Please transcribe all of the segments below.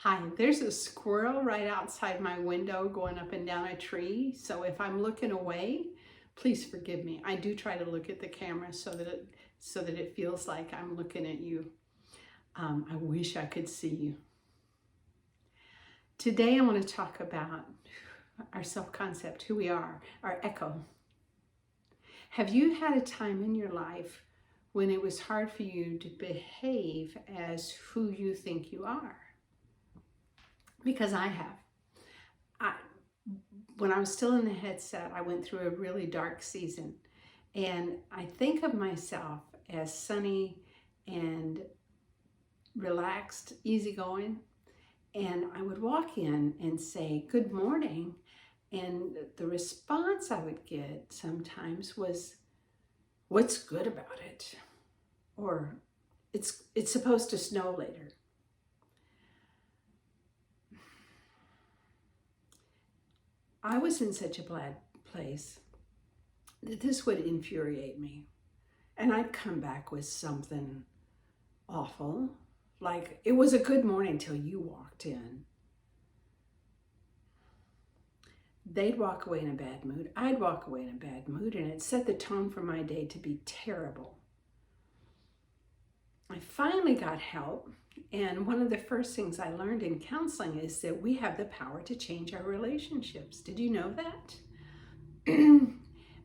Hi, there's a squirrel right outside my window going up and down a tree. So if I'm looking away, please forgive me. I do try to look at the camera so that it feels like I'm looking at you. I wish I could see you. Today I want to talk about our self-concept, who we are, our echo. Have you had a time in your life when it was hard for you to behave as who you think you are? Because I have. When I was still in the headset, I went through a really dark season. And I think of myself as sunny and relaxed, easygoing. And I would walk in and say, "Good morning." And the response I would get sometimes was, "What's good about it?" Or it's supposed to snow later. I was in such a bad place that this would infuriate me. And I'd come back with something awful, like, "It was a good morning till you walked in." They'd walk away in a bad mood. I'd walk away in a bad mood, and it set the tone for my day to be terrible. I finally got help, and one of the first things I learned in counseling is that we have the power to change our relationships. Did you know that?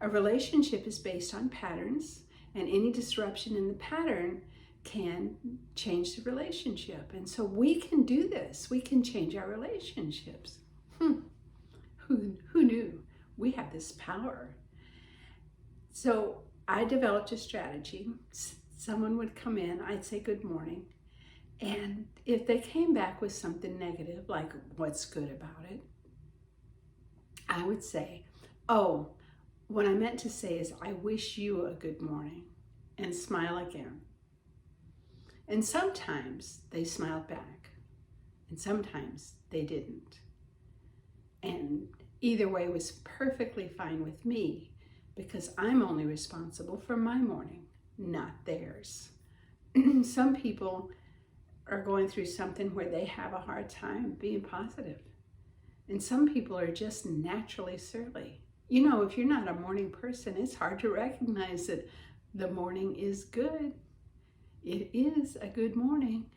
A relationship is based on patterns, and any disruption in the pattern can change the relationship. And so we can do this. We can change our relationships. Who knew? We have this power. So I developed a strategy. Someone would come in, I'd say good morning. And if they came back with something negative, like, "What's good about it?" I would say, "Oh, what I meant to say is I wish you a good morning," and smile again. And sometimes they smiled back, and sometimes they didn't. And either way was perfectly fine with me, because I'm only responsible for my morning, not theirs. Some people are going through something where they have a hard time being positive. And some people are just naturally surly. You know, if you're not a morning person, it's hard to recognize that the morning is good. It is a good morning.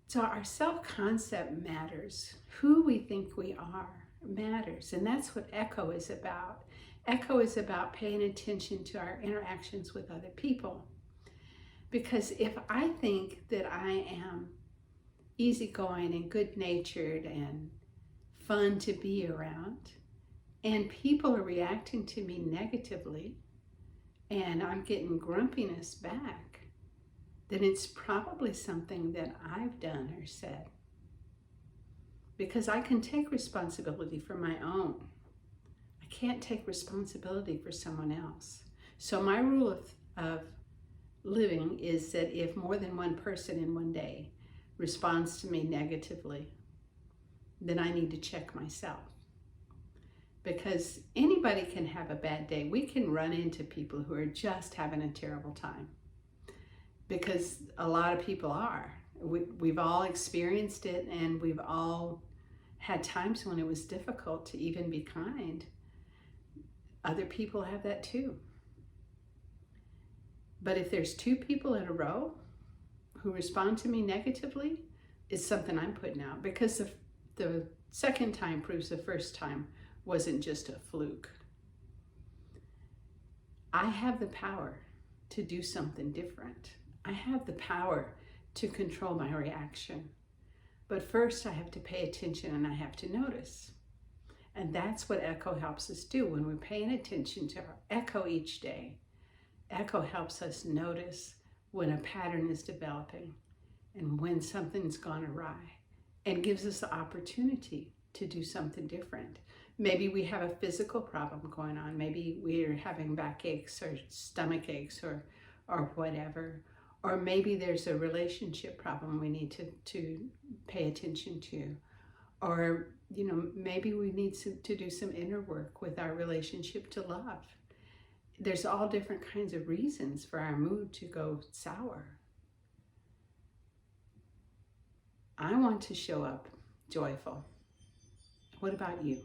So our self-concept matters. Who we think we are matters. And that's what echo is about. Echo is about paying attention to our interactions with other people. Because if I think that I am easygoing and good-natured and fun to be around, and people are reacting to me negatively, and I'm getting grumpiness back, then it's probably something that I've done or said. Because I can take responsibility for my own. I can't take responsibility for someone else. So my rule of living is that if more than one person in one day responds to me negatively, then I need to check myself. Because anybody can have a bad day. We can run into people who are just having a terrible time. Because a lot of people are. We've all experienced it, and we've all had times when it was difficult to even be kind. Other people have that too. But if there's two people in a row who respond to me negatively, it's something I'm putting out, because the second time proves the first time wasn't just a fluke. I have the power to do something different. I have the power to control my reaction. But first I have to pay attention, and I have to notice. And that's what echo helps us do. When we're paying attention to our echo each day, echo helps us notice when a pattern is developing and when something's gone awry, and gives us the opportunity to do something different. Maybe we have a physical problem going on. Maybe we're having backaches or stomach aches or whatever. Or maybe there's a relationship problem we need to pay attention to. Or, maybe we need to do some inner work with our relationship to love. There's all different kinds of reasons for our mood to go sour. I want to show up joyful. What about you?